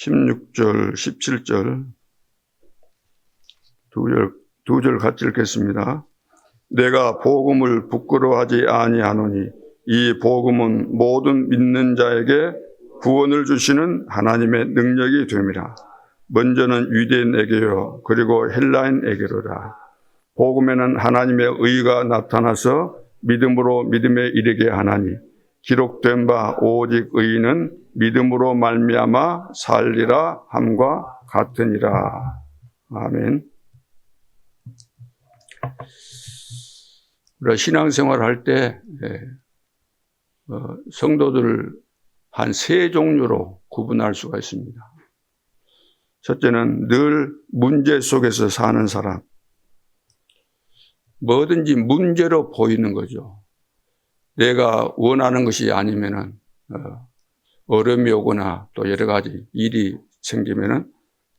16절, 17절 두 절 같이 읽겠습니다. 내가 복음을 부끄러워하지 아니하노니 이 복음은 모든 믿는 자에게 구원을 주시는 하나님의 능력이 됨이라. 먼저는 유대인에게요 그리고 헬라인에게로라. 복음에는 하나님의 의가 나타나서 믿음으로 믿음에 이르게 하나니 기록된 바 오직 의인은 믿음으로 말미암아 살리라 함과 같으니라. 아멘. 우리가 신앙생활 할 때 성도들을 한 세 종류로 구분할 수가 있습니다. 첫째는 늘 문제 속에서 사는 사람. 뭐든지 문제로 보이는 거죠. 내가 원하는 것이 아니면은 어려움이 오거나 또 여러 가지 일이 생기면은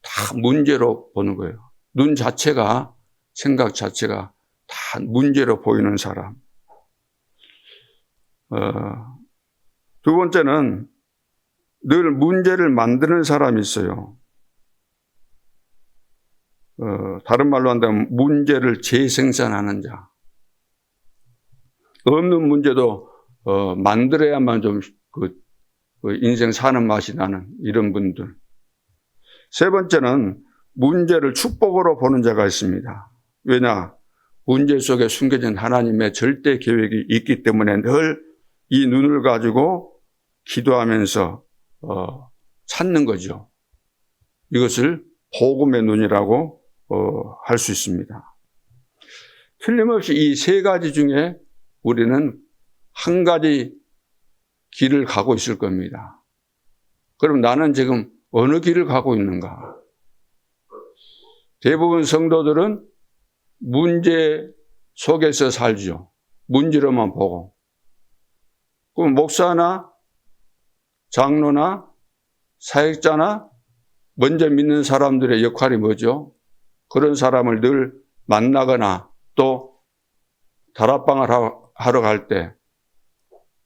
다 문제로 보는 거예요. 눈 자체가, 생각 자체가 다 문제로 보이는 사람. 두 번째는 늘 문제를 만드는 사람이 있어요. 다른 말로 한다면 문제를 재생산하는 자. 없는 문제도 만들어야만 좀 인생 사는 맛이 나는 이런 분들. 세 번째는 문제를 축복으로 보는 자가 있습니다. 왜냐? 문제 속에 숨겨진 하나님의 절대 계획이 있기 때문에 늘 이 눈을 가지고 기도하면서 찾는 거죠. 이것을 복음의 눈이라고 할 수 있습니다. 틀림없이 이 세 가지 중에 우리는 한 가지 길을 가고 있을 겁니다. 그럼 나는 지금 어느 길을 가고 있는가? 대부분 성도들은 문제 속에서 살죠. 문제로만 보고. 그럼 목사나 장로나 사역자나 먼저 믿는 사람들의 역할이 뭐죠? 그런 사람을 늘 만나거나 또 다락방을 하러 갈 때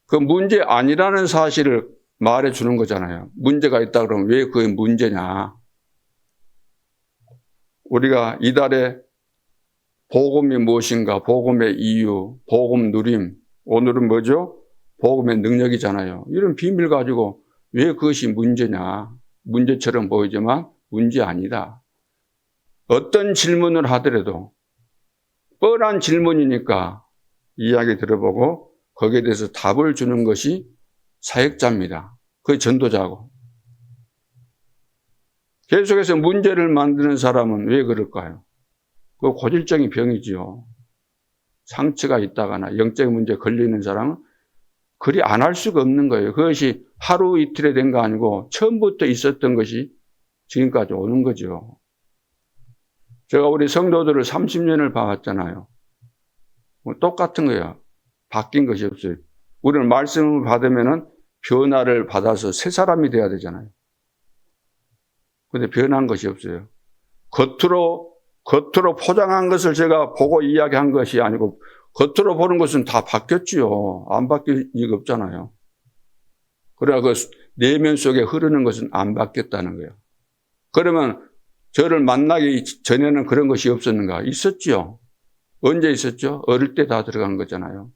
그 문제 아니라는 사실을 말해 주는 거잖아요. 문제가 있다 그러면 왜 그게 문제냐? 우리가 이달에 복음이 무엇인가? 복음의 이유, 복음 누림. 오늘은 뭐죠? 복음의 능력이잖아요. 이런 비밀 가지고 왜 그것이 문제냐? 문제처럼 보이지만 문제 아니다. 어떤 질문을 하더라도 뻔한 질문이니까 이야기 들어보고 거기에 대해서 답을 주는 것이 사역자입니다. 그게 전도자고. 계속해서 문제를 만드는 사람은 왜 그럴까요? 그 고질적인 병이지요. 상처가 있다거나 영적인 문제에 걸리는 사람은 그리 안 할 수가 없는 거예요. 그것이 하루 이틀에 된 거 아니고 처음부터 있었던 것이 지금까지 오는 거죠. 제가 우리 성도들을 30년을 봐왔잖아요. 똑같은 거예요. 바뀐 것이 없어요. 우리는 말씀을 받으면은 변화를 받아서 새 사람이 돼야 되잖아요. 근데 변한 것이 없어요. 겉으로 포장한 것을 제가 보고 이야기한 것이 아니고 겉으로 보는 것은 다 바뀌었지요. 안 바뀔 리가 없잖아요. 그러나 그 내면 속에 흐르는 것은 안 바뀌었다는 거예요. 그러면 저를 만나기 전에는 그런 것이 없었는가? 있었지요. 언제 있었죠? 어릴 때 다 들어간 거잖아요.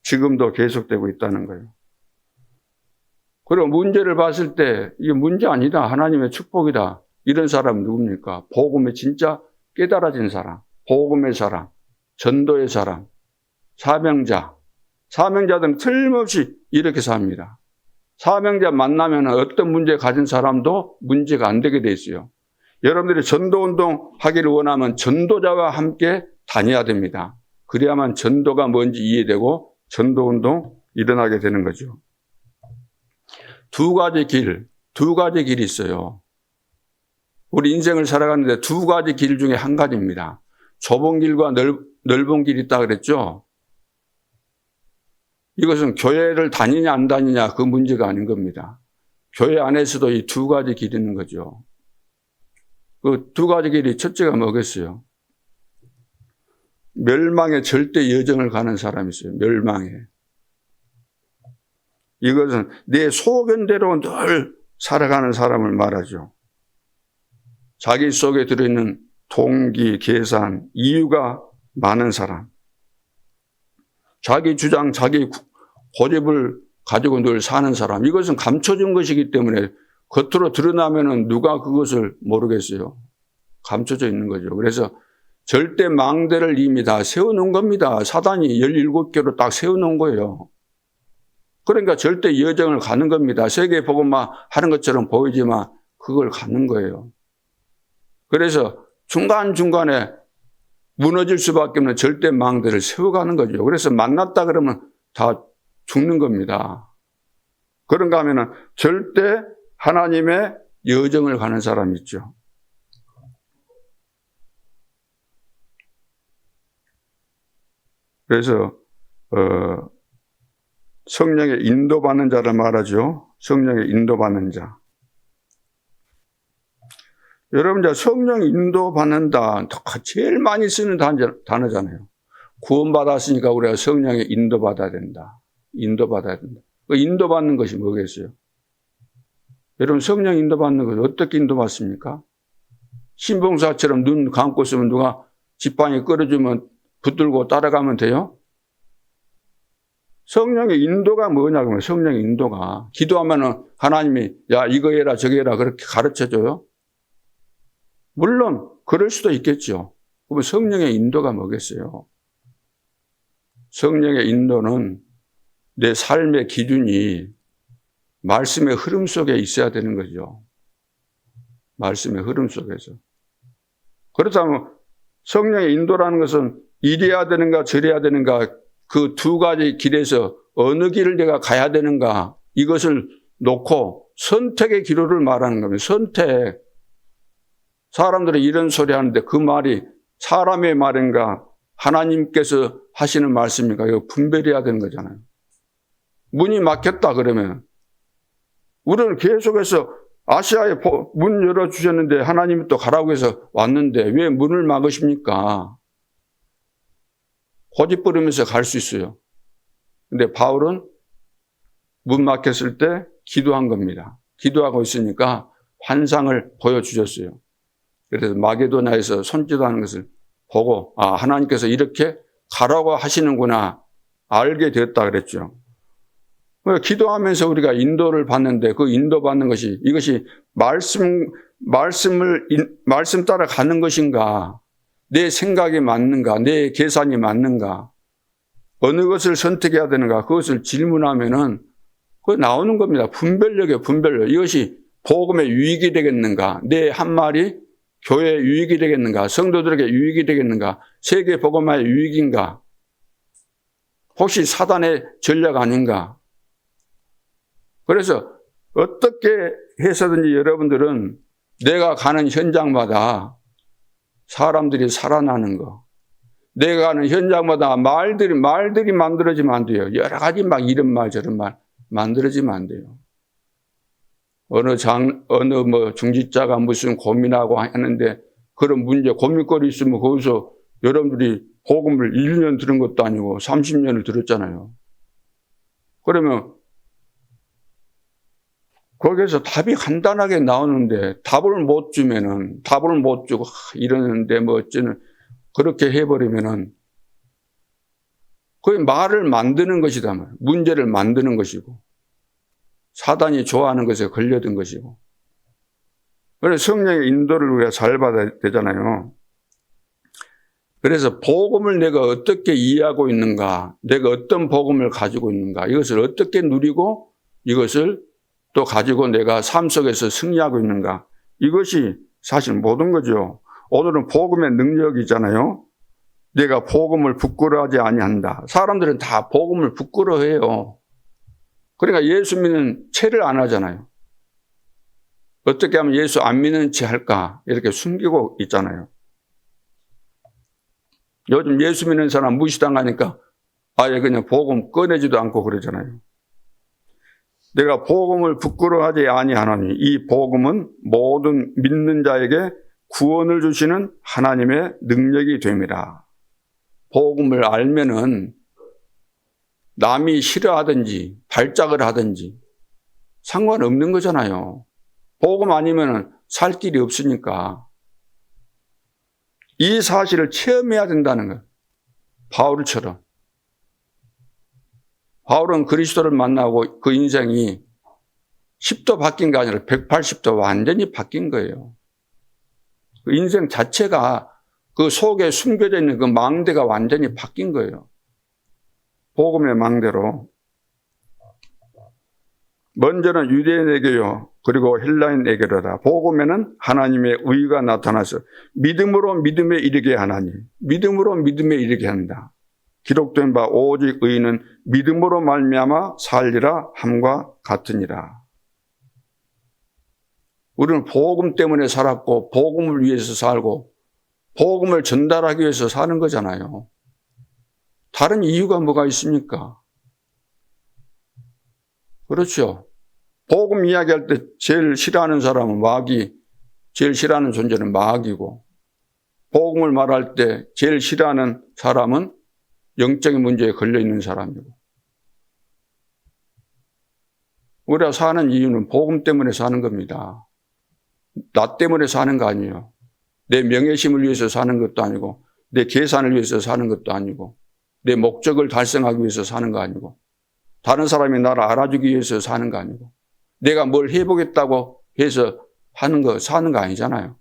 지금도 계속되고 있다는 거예요. 그리고 문제를 봤을 때 이게 문제 아니다. 하나님의 축복이다. 이런 사람은 누굽니까? 복음에 진짜 깨달아진 사람, 복음의 사람, 전도의 사람, 사명자. 사명자들은 틀림없이 이렇게 삽니다. 사명자 만나면 어떤 문제 가진 사람도 문제가 안 되게 돼 있어요. 여러분들이 전도운동 하기를 원하면 전도자와 함께 다녀야 됩니다. 그래야만 전도가 뭔지 이해되고 전도운동 일어나게 되는 거죠. 두 가지 길이 있어요. 우리 인생을 살아가는데 두 가지 길 중에 한 가지입니다. 좁은 길과 넓은 길이 있다 그랬죠. 이것은 교회를 다니냐 안 다니냐 그 문제가 아닌 겁니다. 교회 안에서도 이 두 가지 길이 있는 거죠. 그 두 가지 길이 첫째가 뭐겠어요? 멸망의 절대 여정을 가는 사람이 있어요. 멸망에. 이것은 내 소견대로 늘 살아가는 사람을 말하죠. 자기 속에 들어있는 동기, 계산, 이유가 많은 사람. 자기 주장, 자기 고집을 가지고 늘 사는 사람. 이것은 감춰진 것이기 때문에 겉으로 드러나면은 누가 그것을 모르겠어요. 감춰져 있는 거죠. 그래서 절대 망대를 이미 다 세워놓은 겁니다. 사단이 17개로 딱 세워놓은 거예요. 그러니까 절대 여정을 가는 겁니다. 세계 복음화 하는 것처럼 보이지만 그걸 가는 거예요. 그래서 중간중간에 무너질 수밖에 없는 절대 망대를 세워가는 거죠. 그래서 만났다 그러면 다 죽는 겁니다. 그런가 하면은 절대 하나님의 여정을 가는 사람이 있죠. 그래서 성령의 인도받는 자를 말하죠. 성령의 인도받는 자. 여러분, 이제 성령 인도받는다. 제일 많이 쓰는 단어잖아요. 구원받았으니까 우리가 성령의 인도받아야 된다. 인도받아야 된다. 그 인도받는 것이 뭐겠어요? 여러분, 성령 인도받는 것을 어떻게 인도받습니까? 신봉사처럼 눈 감고 있으면 누가 지팡이 끌어주면 붙들고 따라가면 돼요? 성령의 인도가 뭐냐고, 성령의 인도가. 기도하면은 하나님이, 야, 이거 해라, 저거 해라, 그렇게 가르쳐 줘요? 물론, 그럴 수도 있겠죠. 그러면 성령의 인도가 뭐겠어요? 성령의 인도는 내 삶의 기준이 말씀의 흐름 속에 있어야 되는 거죠. 말씀의 흐름 속에서. 그렇다면 성령의 인도라는 것은 이래야 되는가 저래야 되는가 그 두 가지 길에서 어느 길을 내가 가야 되는가 이것을 놓고 선택의 기로를 말하는 겁니다. 선택. 사람들이 이런 소리 하는데 그 말이 사람의 말인가 하나님께서 하시는 말씀입니까? 이거 분별해야 되는 거잖아요. 문이 막혔다 그러면 우리는 계속해서 아시아에 문 열어주셨는데 하나님이 또 가라고 해서 왔는데 왜 문을 막으십니까? 고집 부리면서 갈 수 있어요. 근데 바울은 문 막혔을 때 기도한 겁니다. 기도하고 있으니까 환상을 보여주셨어요. 그래서 마게도냐에서 손짓하는 것을 보고 아 하나님께서 이렇게 가라고 하시는구나 알게 되었다 그랬죠. 기도하면서 우리가 인도를 받는데 그 인도받는 것이 이것이 말씀 따라 가는 것인가 내 생각이 맞는가 내 계산이 맞는가 어느 것을 선택해야 되는가 그것을 질문하면은 그거 나오는 겁니다. 분별력이에요. 분별력. 이것이 복음의 유익이 되겠는가 내 한 말이 교회에 유익이 되겠는가 성도들에게 유익이 되겠는가 세계 복음화의 유익인가 혹시 사단의 전략 아닌가. 그래서 어떻게 해서든지 여러분들은 내가 가는 현장마다 사람들이 살아나는 거. 내가 가는 현장마다 말들이 만들어지면 안 돼요. 여러 가지 막 이런 말 저런 말 만들어지면 안 돼요. 어느 중직자가 무슨 고민하고 하는데 그런 문제 고민거리 있으면 거기서 여러분들이 복음을 1년 들은 것도 아니고 30년을 들었잖아요. 그러면 거기에서 답이 간단하게 나오는데 답을 못 주고 이러는데 뭐 어쩌는 그렇게 해버리면은 거의 말을 만드는 것이다 말이에요. 문제를 만드는 것이고 사단이 좋아하는 것에 걸려든 것이고 그래서 성령의 인도를 우리가 잘 받아야 되잖아요. 그래서 복음을 내가 어떻게 이해하고 있는가 내가 어떤 복음을 가지고 있는가 이것을 어떻게 누리고 이것을 또 가지고 내가 삶 속에서 승리하고 있는가 이것이 사실 모든 거죠. 오늘은 복음의 능력이잖아요. 내가 복음을 부끄러워하지 아니한다. 사람들은 다 복음을 부끄러워해요. 그러니까 예수 믿는 체를 안 하잖아요. 어떻게 하면 예수 안 믿는 체 할까 이렇게 숨기고 있잖아요. 요즘 예수 믿는 사람 무시당하니까 아예 그냥 복음 꺼내지도 않고 그러잖아요. 내가 복음을 부끄러워하지 아니하노니 이 복음은 모든 믿는 자에게 구원을 주시는 하나님의 능력이 됩니다. 복음을 알면은 남이 싫어하든지 발작을 하든지 상관없는 거잖아요. 복음 아니면 살 길이 없으니까. 이 사실을 체험해야 된다는 거예요. 바울처럼. 바울은 그리스도를 만나고 그 인생이 10도 바뀐 게 아니라 180도 완전히 바뀐 거예요. 그 인생 자체가 그 속에 숨겨져 있는 그 망대가 완전히 바뀐 거예요. 복음의 망대로. 먼저는 유대인에게요, 그리고 헬라인에게로다. 복음에는 하나님의 의가 나타나서 믿음으로 믿음에 이르게 하나니, 믿음으로 믿음에 이르게 한다. 기록된 바 오직 의인은 믿음으로 말미암아 살리라 함과 같으니라. 우리는 복음 때문에 살았고 복음을 위해서 살고 복음을 전달하기 위해서 사는 거잖아요. 다른 이유가 뭐가 있습니까? 그렇죠. 복음 이야기할 때 제일 싫어하는 사람은 마귀, 제일 싫어하는 존재는 마귀고, 복음을 말할 때 제일 싫어하는 사람은 영적인 문제에 걸려있는 사람이고. 우리가 사는 이유는 복음 때문에 사는 겁니다. 나 때문에 사는 거 아니에요. 내 명예심을 위해서 사는 것도 아니고, 내 계산을 위해서 사는 것도 아니고, 내 목적을 달성하기 위해서 사는 거 아니고, 다른 사람이 나를 알아주기 위해서 사는 거 아니고, 내가 뭘 해보겠다고 해서 사는 거 아니잖아요.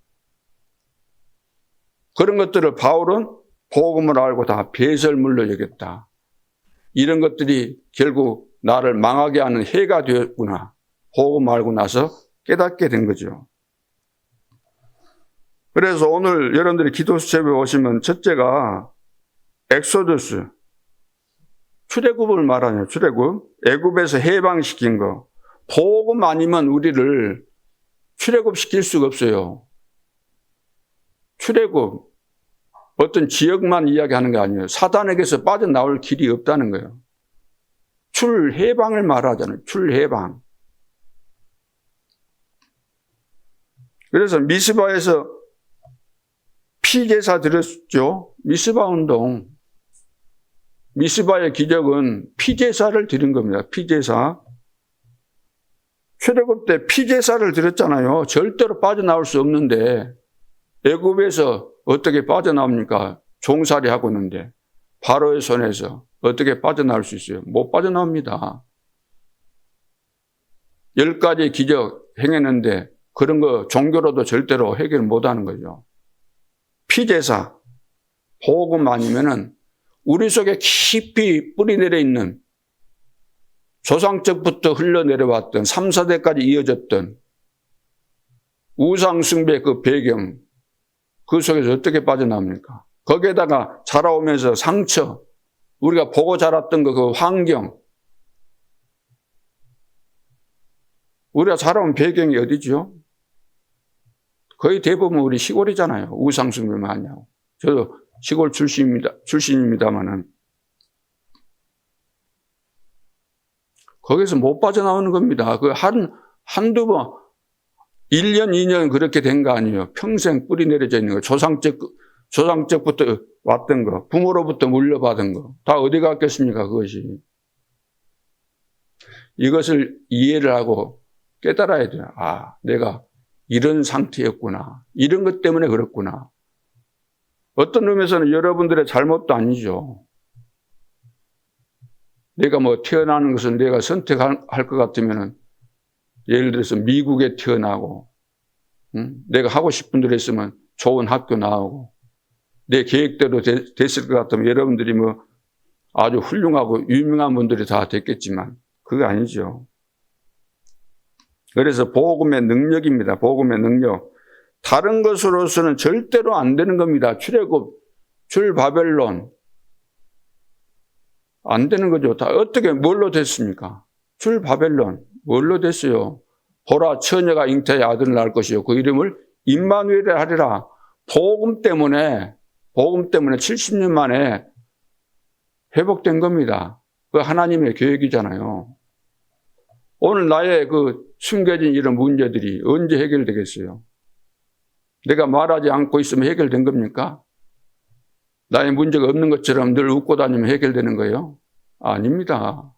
그런 것들을 바울은 복음을 알고 다 배설물로 여겼다. 이런 것들이 결국 나를 망하게 하는 해가 되었구나. 복음 알고 나서 깨닫게 된 거죠. 그래서 오늘 여러분들이 기도 수첩에 오시면 첫째가 엑소더스, 출애굽을 말하네요. 출애굽. 애굽에서 해방시킨 거. 복음 아니면 우리를 출애굽시킬 수가 없어요. 출애굽. 어떤 지역만 이야기하는 게 아니에요. 사단에게서 빠져나올 길이 없다는 거예요. 출해방을 말하잖아요. 출해방. 그래서 미스바에서 피제사 드렸죠. 미스바 운동. 미스바의 기적은 피제사를 드린 겁니다. 피제사. 출애굽 때 피제사를 드렸잖아요. 절대로 빠져나올 수 없는데 애굽에서 어떻게 빠져나옵니까? 종살이 하고 있는데 바로의 손에서 어떻게 빠져나올 수 있어요? 못 빠져나옵니다. 10가지 기적 행했는데 그런 거 종교로도 절대로 해결 못하는 거죠. 피제사, 복음 아니면은 우리 속에 깊이 뿌리 내려 있는 조상적부터 흘러내려왔던 3, 4대까지 이어졌던 우상숭배 그 배경, 그 속에서 어떻게 빠져나옵니까? 거기에다가 자라오면서 상처, 우리가 보고 자랐던 그 환경, 우리가 자라온 배경이 어디죠? 거의 대부분 우리 시골이잖아요. 우상숭배만 하냐고. 저도 시골 출신입니다만은. 거기서 못 빠져나오는 겁니다. 한두 번, 1년, 2년 그렇게 된 거 아니에요. 평생 뿌리 내려져 있는 거. 조상적부터 왔던 거. 부모로부터 물려받은 거. 다 어디 갔겠습니까, 그것이. 이것을 이해를 하고 깨달아야 돼요. 아, 내가 이런 상태였구나. 이런 것 때문에 그렇구나. 어떤 의미에서는 여러분들의 잘못도 아니죠. 내가 태어나는 것을 내가 선택할 것 같으면은 예를 들어서 미국에 태어나고, 내가 하고 싶은 대로 했으면 좋은 학교 나오고, 내 계획대로 됐을 것 같으면 여러분들이 아주 훌륭하고 유명한 분들이 다 됐겠지만, 그게 아니죠. 그래서 복음의 능력입니다. 복음의 능력. 다른 것으로서는 절대로 안 되는 겁니다. 출애굽, 출바벨론. 안 되는 거죠. 다 어떻게, 뭘로 됐습니까? 출바벨론. 뭘로 됐어요? 보라, 처녀가 잉태의 아들을 낳을 것이요. 그 이름을 임마누엘이라 하리라. 복음 때문에 70년 만에 회복된 겁니다. 그 하나님의 계획이잖아요. 오늘 나의 숨겨진 이런 문제들이 언제 해결되겠어요? 내가 말하지 않고 있으면 해결된 겁니까? 나의 문제가 없는 것처럼 늘 웃고 다니면 해결되는 거예요? 아닙니다.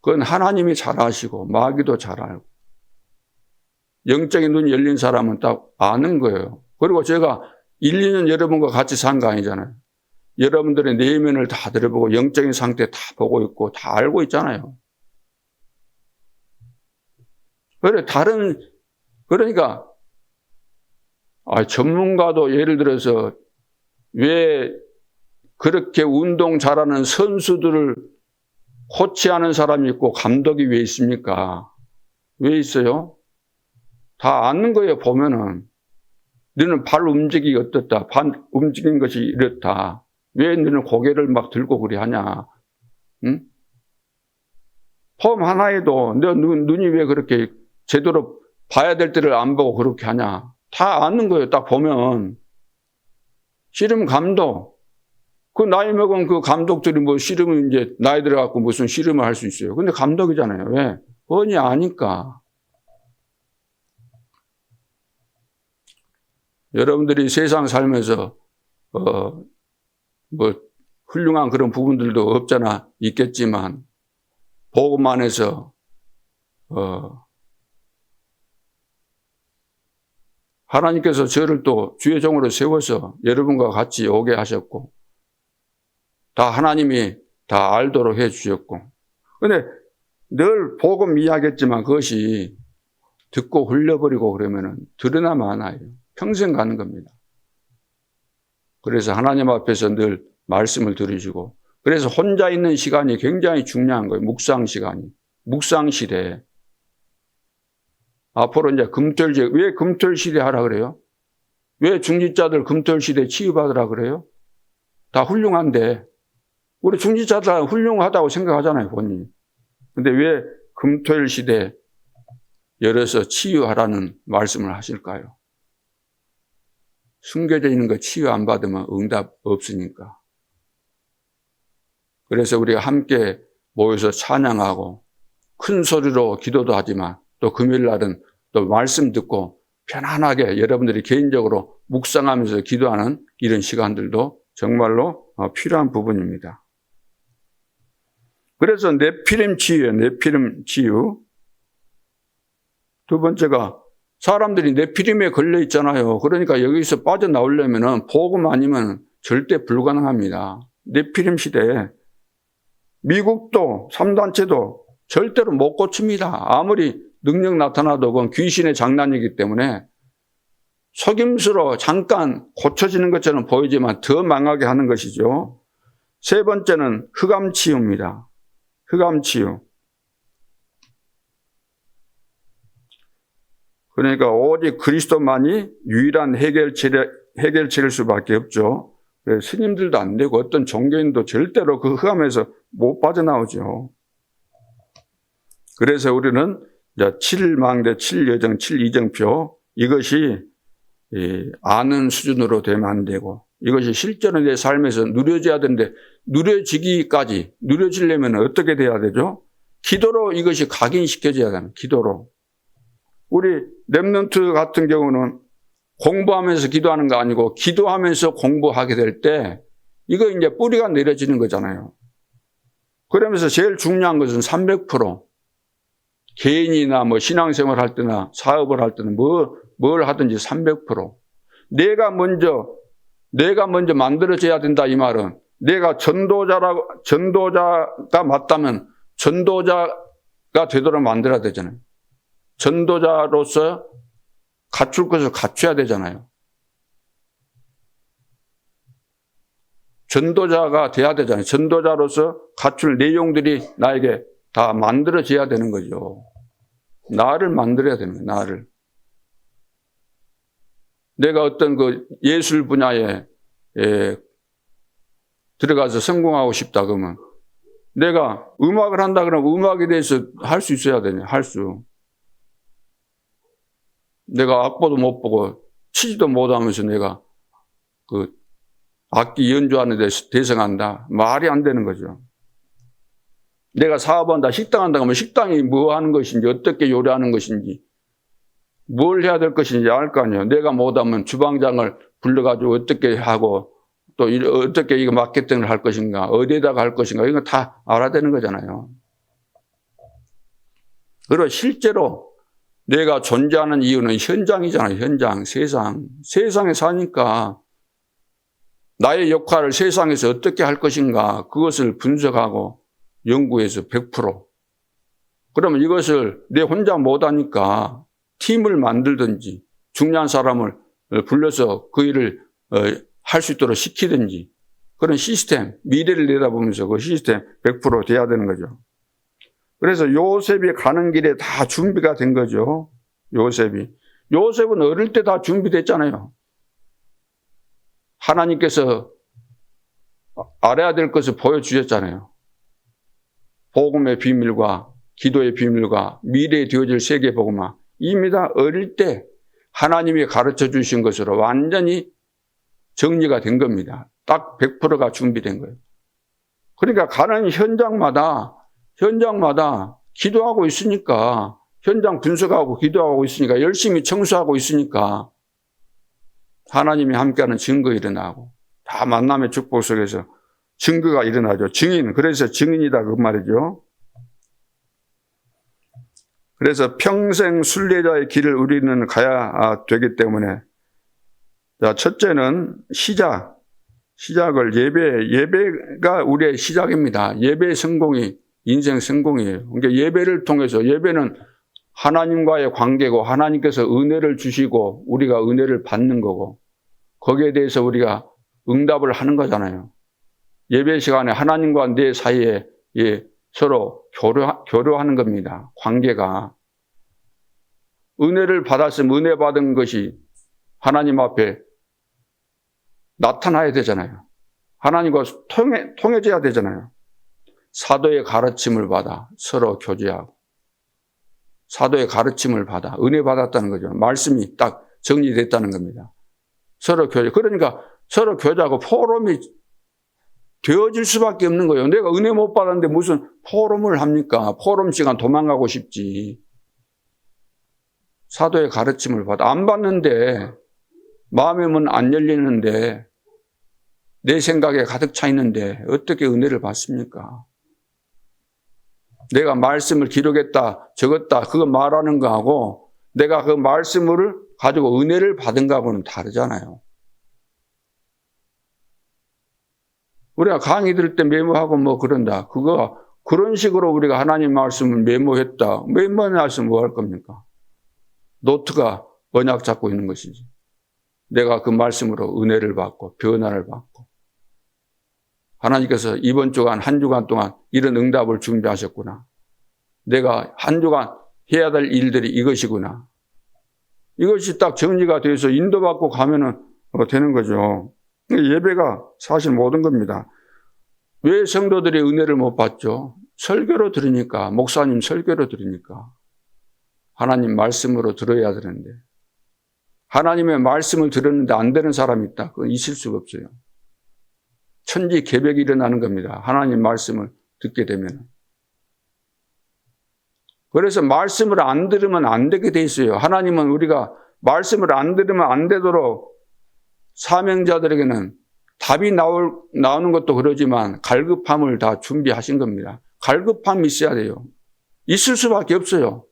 그건 하나님이 잘 아시고 마귀도 잘 알고 영적인 눈이 열린 사람은 딱 아는 거예요. 그리고 제가 1, 2년 여러분과 같이 산 거 아니잖아요. 여러분들의 내면을 다 들어보고 영적인 상태 다 보고 있고 다 알고 있잖아요. 그러니까 전문가도 예를 들어서 왜 그렇게 운동 잘하는 선수들을 코치하는 사람이 있고 감독이 왜 있습니까? 왜 있어요? 다 아는 거예요, 보면은. 너는 발 움직이기 어떻다. 발 움직인 것이 이렇다. 왜 너는 고개를 막 들고 그리 하냐. 응? 폼 하나에도 너 눈이 왜 그렇게 제대로 봐야 될 때를 안 보고 그렇게 하냐. 다 아는 거예요, 딱 보면. 씨름 감독. 그 나이 먹은 그 감독들이 뭐 씨름을 이제 나이 들어갖고 무슨 씨름을 할 수 있어요. 근데 감독이잖아요. 왜? 뻔히 아니까. 여러분들이 세상 살면서 뭐 훌륭한 그런 부분들도 없잖아 있겠지만 복음 안에서 하나님께서 저를 또 주의 종으로 세워서 여러분과 같이 오게 하셨고 다 하나님이 다 알도록 해 주셨고 근데 늘 복음 이야기했지만 그것이 듣고 흘려버리고 그러면은 드러나 마나요. 평생 가는 겁니다. 그래서 하나님 앞에서 늘 말씀을 들으시고 그래서 혼자 있는 시간이 굉장히 중요한 거예요. 묵상 시간이. 묵상 시대. 앞으로 이제 금토일제 왜 금토일 시대 하라 그래요? 왜 중직자들 금토일 시대 치유받으라 그래요? 다 훌륭한데 우리 중직자들 훌륭하다고 생각하잖아요, 본인이. 근데 왜 금토일 시대 열어서 치유하라는 말씀을 하실까요? 숨겨져 있는 거 치유 안 받으면 응답 없으니까. 그래서 우리가 함께 모여서 찬양하고 큰 소리로 기도도 하지만 또 금요일 날은 또 말씀 듣고 편안하게 여러분들이 개인적으로 묵상하면서 기도하는 이런 시간들도 정말로 필요한 부분입니다. 그래서 네피림 치유예요. 네피림 치유. 두 번째가 사람들이 네피림에 걸려 있잖아요. 그러니까 여기서 빠져나오려면 복음 아니면 절대 불가능합니다. 네피림 시대에 미국도 3단체도 절대로 못 고칩니다. 아무리 능력 나타나도 그건 귀신의 장난이기 때문에 속임수로 잠깐 고쳐지는 것처럼 보이지만 더 망하게 하는 것이죠. 세 번째는 흑암치유입니다. 흑암치유. 그러니까 오직 그리스도만이 유일한 해결책일 수밖에 없죠. 스님들도 안 되고 어떤 종교인도 절대로 그 흑암에서 못 빠져나오죠. 그래서 우리는 7망대, 7여정, 7이정표 이것이 아는 수준으로 되면 안 되고 이것이 실제로 내 삶에서 누려져야 되는데 누려지려면 어떻게 돼야 되죠? 기도로 이것이 각인시켜져야 됩니다. 기도로. 우리 렘넌트 같은 경우는 공부하면서 기도하는 거 아니고 기도하면서 공부하게 될 때 이거 이제 뿌리가 내려지는 거잖아요. 그러면서 제일 중요한 것은 300% 개인이나 뭐 신앙생활 할 때나 사업을 할 때는 뭘 하든지 300% 내가 먼저 만들어져야 된다 이 말은 내가 전도자가 맞다면 전도자가 되도록 만들어야 되잖아요. 전도자로서 갖출 것을 갖춰야 되잖아요. 전도자가 돼야 되잖아요. 전도자로서 갖출 내용들이 나에게 다 만들어져야 되는 거죠. 나를 만들어야 되는 거예요. 나를. 내가 어떤 그 예술 분야에 들어가서 성공하고 싶다 그러면 내가 음악을 한다 그러면 음악에 대해서 할 수 있어야 되냐. 할 수. 내가 악보도 못 보고 치지도 못하면서 내가 그 악기 연주하는 데 대성한다. 말이 안 되는 거죠. 내가 사업한다, 식당한다 그러면 식당이 뭐 하는 것인지 어떻게 요리하는 것인지 뭘 해야 될 것인지 알 거 아니에요. 내가 못하면 주방장을 불러가지고 어떻게 하고 또 어떻게 이거 마케팅을 할 것인가 어디에다가 할 것인가 이거 다 알아야 되는 거잖아요. 그리고 실제로 내가 존재하는 이유는 현장이잖아요. 현장, 세상. 세상에 사니까 나의 역할을 세상에서 어떻게 할 것인가 그것을 분석하고 연구해서 100%. 그러면 이것을 내 혼자 못하니까 팀을 만들든지 중요한 사람을 불러서 그 일을 할 수 있도록 시키든지 그런 시스템, 미래를 내다보면서 그 시스템 100% 돼야 되는 거죠. 그래서 요셉이 가는 길에 다 준비가 된 거죠. 요셉은 어릴 때 다 준비됐잖아요. 하나님께서 알아야 될 것을 보여주셨잖아요. 복음의 비밀과 기도의 비밀과 미래에 되어질 세계 복음화 이미 다 어릴 때 하나님이 가르쳐 주신 것으로 완전히 정리가 된 겁니다. 딱 100%가 준비된 거예요. 그러니까 가는 현장마다 기도하고 있으니까 현장 분석하고 기도하고 있으니까 열심히 청소하고 있으니까 하나님이 함께하는 증거 일어나고 다 만남의 축복 속에서 증거가 일어나죠. 증인, 그래서 증인이다 그 말이죠. 그래서 평생 순례자의 길을 우리는 가야 되기 때문에 자, 첫째는 시작을 예배가 우리의 시작입니다. 예배의 성공이 인생 성공이에요. 그러니까 예배를 통해서 예배는 하나님과의 관계고 하나님께서 은혜를 주시고 우리가 은혜를 받는 거고 거기에 대해서 우리가 응답을 하는 거잖아요. 예배 시간에 하나님과 내 사이에 서로 교류하는 겁니다. 관계가. 은혜를 받았으면 은혜 받은 것이 하나님 앞에 나타나야 되잖아요. 하나님과 통해져야 되잖아요. 사도의 가르침을 받아 서로 교제하고 사도의 가르침을 받아 은혜 받았다는 거죠. 말씀이 딱 정리됐다는 겁니다. 서로 교제. 그러니까 서로 교제하고 포럼이 되어질 수밖에 없는 거예요. 내가 은혜 못 받았는데 무슨 포럼을 합니까? 포럼 시간 도망가고 싶지. 사도의 가르침을 받아. 안 받는데 마음의 문 안 열리는데 내 생각에 가득 차 있는데 어떻게 은혜를 받습니까? 내가 말씀을 기록했다, 적었다, 그거 말하는 거하고 내가 그 말씀을 가지고 은혜를 받은 거하고는 다르잖아요. 우리가 강의 들을 때 메모하고 뭐 그런다. 그런 식으로 우리가 하나님 말씀을 메모했다. 메모해서 뭐 할 겁니까? 노트가 언약 잡고 있는 것이지. 내가 그 말씀으로 은혜를 받고 변화를 받고 하나님께서 이번 주간 한 주간 동안 이런 응답을 준비하셨구나. 내가 한 주간 해야 될 일들이 이것이구나. 이것이 딱 정리가 돼서 인도받고 가면은 되는 거죠. 예배가 사실 모든 겁니다. 왜 성도들이 은혜를 못 받죠? 설교로 들으니까, 목사님 설교로 들으니까. 하나님 말씀으로 들어야 되는데. 하나님의 말씀을 들었는데 안 되는 사람이 있다. 그건 있을 수가 없어요. 천지개벽이 일어나는 겁니다. 하나님 말씀을 듣게 되면. 그래서 말씀을 안 들으면 안 되게 돼 있어요. 하나님은 우리가 말씀을 안 들으면 안 되도록 사명자들에게는 답이 나오는 것도 그러지만 갈급함을 다 준비하신 겁니다. 갈급함이 있어야 돼요. 있을 수밖에 없어요.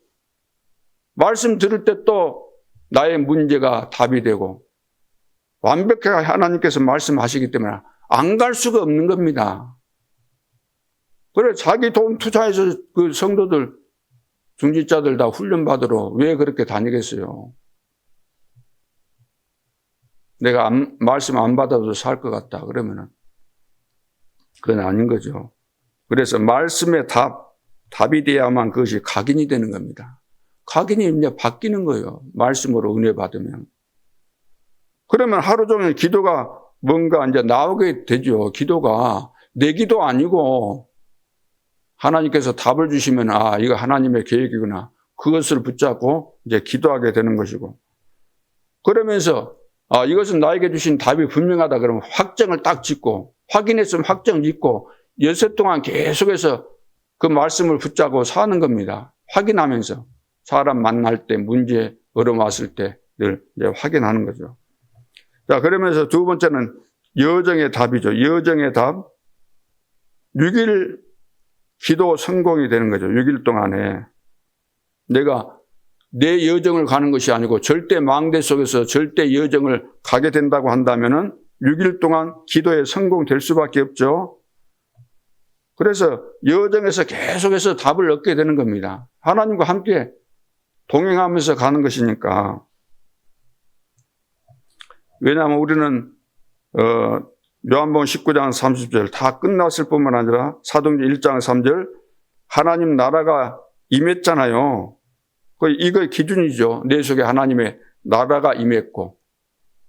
말씀 들을 때 또 나의 문제가 답이 되고 완벽하게 하나님께서 말씀하시기 때문에 안 갈 수가 없는 겁니다. 그래 자기 돈 투자해서 그 성도들 중직자들 다 훈련받으러 왜 그렇게 다니겠어요? 내가 말씀 안 받아도 살 것 같다 그러면은 그건 아닌 거죠. 그래서 말씀의 답이 돼야만 그것이 각인이 되는 겁니다. 각인이 이제 바뀌는 거예요. 말씀으로 은혜 받으면. 그러면 하루 종일 기도가 뭔가 이제 나오게 되죠. 기도가 내 기도 아니고 하나님께서 답을 주시면 이거 하나님의 계획이구나. 그것을 붙잡고 이제 기도하게 되는 것이고. 그러면서 이것은 나에게 주신 답이 분명하다 그러면 확정을 딱 짓고 확인했으면 확정 짓고 여세 동안 계속해서 그 말씀을 붙잡고 사는 겁니다. 확인하면서 사람 만날 때 문제 어려움 왔을 때 늘 이제 확인하는 거죠. 자, 그러면서 두 번째는 여정의 답이죠. 여정의 답. 6일 기도 성공이 되는 거죠. 6일 동안에. 내가 내 여정을 가는 것이 아니고 절대 망대 속에서 절대 여정을 가게 된다고 한다면은 6일 동안 기도에 성공될 수밖에 없죠. 그래서 여정에서 계속해서 답을 얻게 되는 겁니다. 하나님과 함께 동행하면서 가는 것이니까. 왜냐하면 우리는 요한복음 19장 30절 다 끝났을 뿐만 아니라 사도행전 1장 3절 하나님 나라가 임했잖아요. 이거 기준이죠. 내 속에 하나님의 나라가 임했고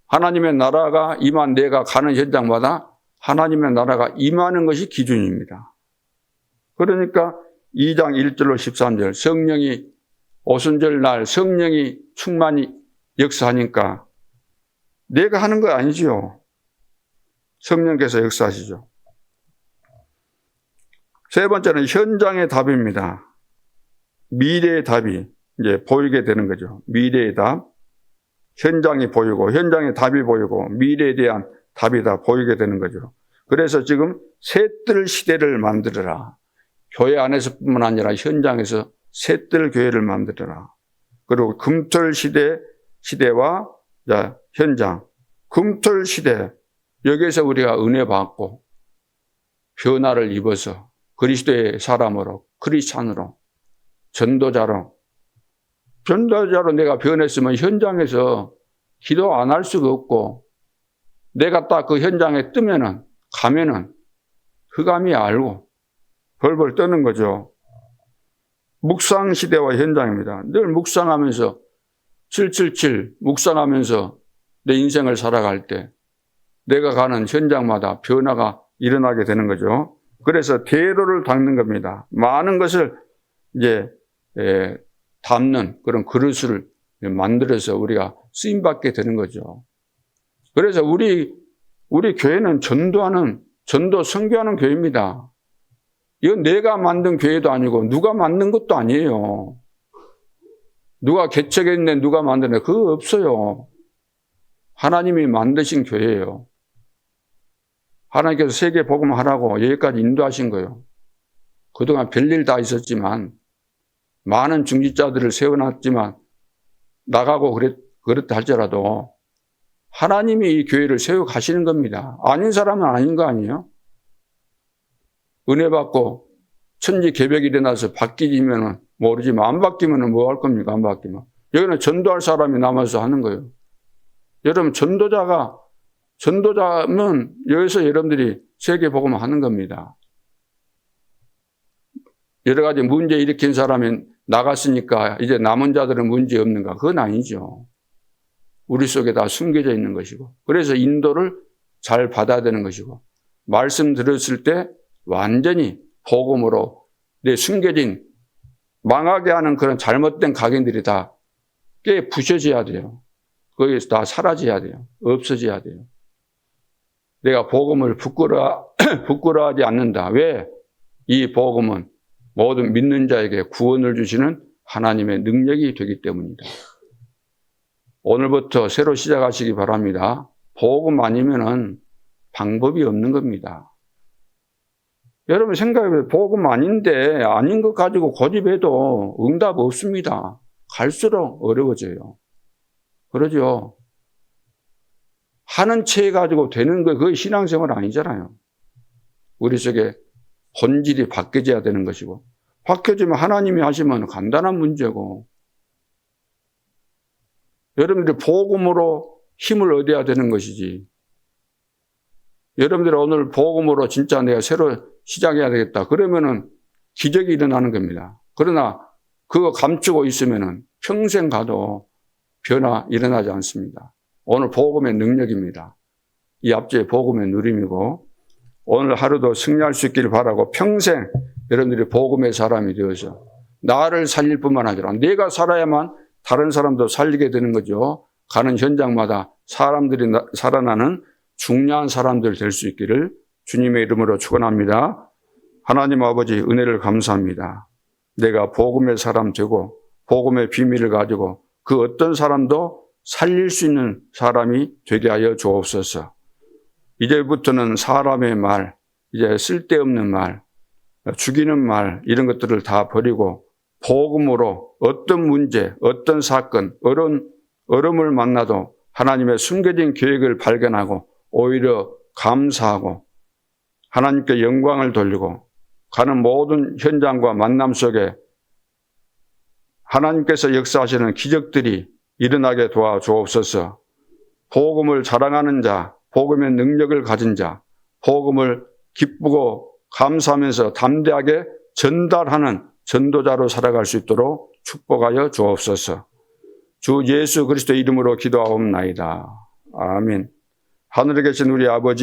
하나님의 나라가 임한 내가 가는 현장마다 하나님의 나라가 임하는 것이 기준입니다. 그러니까 2장 1절로 13절 성령이 오순절 날 성령이 충만히 역사하니까 내가 하는 거 아니지요. 성령께서 역사하시죠. 세 번째는 현장의 답입니다. 미래의 답이 이제 보이게 되는 거죠. 미래의 답. 현장이 보이고 현장의 답이 보이고 미래에 대한 답이 다 보이게 되는 거죠. 그래서 지금 새뜰 시대를 만들어라. 교회 안에서뿐만 아니라 현장에서 새뜰 교회를 만들어라. 그리고 금털 시대와 현장. 금털 시대. 여기에서 우리가 은혜 받고 변화를 입어서 그리스도의 사람으로 크리스찬으로 전도자로 내가 변했으면 현장에서 기도 안 할 수가 없고 내가 딱 그 현장에 가면은 흑암이 알고 벌벌 떠는 거죠. 묵상 시대와 현장입니다. 늘 묵상하면서 777 묵상하면서 내 인생을 살아갈 때 내가 가는 현장마다 변화가 일어나게 되는 거죠. 그래서 대로를 닦는 겁니다. 많은 것을 이제 담는 그런 그릇을 만들어서 우리가 쓰임받게 되는 거죠. 그래서 우리 교회는 전도 선교하는 교회입니다. 이건 내가 만든 교회도 아니고 누가 만든 것도 아니에요. 누가 개척했네 누가 만드네 그거 없어요. 하나님이 만드신 교회예요. 하나님께서 세계 복음하라고 여기까지 인도하신 거예요. 그동안 별일 다 있었지만 많은 중직자들을 세워놨지만 나가고 그랬다 할지라도 하나님이 이 교회를 세워 가시는 겁니다. 아닌 사람은 아닌 거 아니에요? 은혜 받고 천지 개벽이 일어나서 바뀌면 모르지만 안 바뀌면 뭐 할 겁니까? 안 바뀌면. 여기는 전도할 사람이 남아서 하는 거예요. 여러분 전도자면 여기서 여러분들이 세계 복음을 하는 겁니다. 여러 가지 문제 일으킨 사람이 나갔으니까 이제 남은 자들은 문제 없는가? 그건 아니죠. 우리 속에 다 숨겨져 있는 것이고 그래서 인도를 잘 받아야 되는 것이고 말씀 들었을 때 완전히 복음으로 내 숨겨진 망하게 하는 그런 잘못된 각인들이 다 깨 부셔져야 돼요. 거기에서 다 사라져야 돼요. 없어져야 돼요. 내가 복음을 부끄러워하지 않는다. 왜? 이 복음은 모든 믿는 자에게 구원을 주시는 하나님의 능력이 되기 때문이다. 오늘부터 새로 시작하시기 바랍니다. 복음 아니면은 방법이 없는 겁니다. 여러분 생각해보세요. 복음 아닌데 아닌 것 가지고 고집해도 응답 없습니다. 갈수록 어려워져요. 그러죠? 하는 채 가지고 되는 거 그게 신앙생활 아니잖아요. 우리 속에 본질이 바뀌어져야 되는 것이고 바뀌어지면 하나님이 하시면 간단한 문제고 여러분들이 복음으로 힘을 얻어야 되는 것이지 여러분들이 오늘 복음으로 진짜 내가 새로 시작해야 되겠다 그러면은 기적이 일어나는 겁니다. 그러나 그거 감추고 있으면은 평생 가도 변화 일어나지 않습니다. 오늘 복음의 능력입니다. 이 앞뒤의 복음의 누림이고 오늘 하루도 승리할 수 있기를 바라고 평생 여러분들이 복음의 사람이 되어서 나를 살릴 뿐만 아니라 내가 살아야만 다른 사람도 살리게 되는 거죠. 가는 현장마다 사람들이 살아나는 중요한 사람들 될 수 있기를 주님의 이름으로 축원합니다. 하나님 아버지 은혜를 감사합니다. 내가 복음의 사람 되고 복음의 비밀을 가지고 그 어떤 사람도 살릴 수 있는 사람이 되게 하여 주옵소서. 이제부터는 사람의 말, 이제 쓸데없는 말, 죽이는 말 이런 것들을 다 버리고 복음으로 어떤 문제, 어떤 사건, 어려움을 만나도 하나님의 숨겨진 계획을 발견하고 오히려 감사하고 하나님께 영광을 돌리고 가는 모든 현장과 만남 속에 하나님께서 역사하시는 기적들이 일어나게 도와주옵소서. 복음을 자랑하는 자, 복음의 능력을 가진 자, 복음을 기쁘고 감사하면서 담대하게 전달하는 전도자로 살아갈 수 있도록 축복하여 주옵소서. 주 예수 그리스도의 이름으로 기도하옵나이다. 아멘. 하늘에 계신 우리 아버지,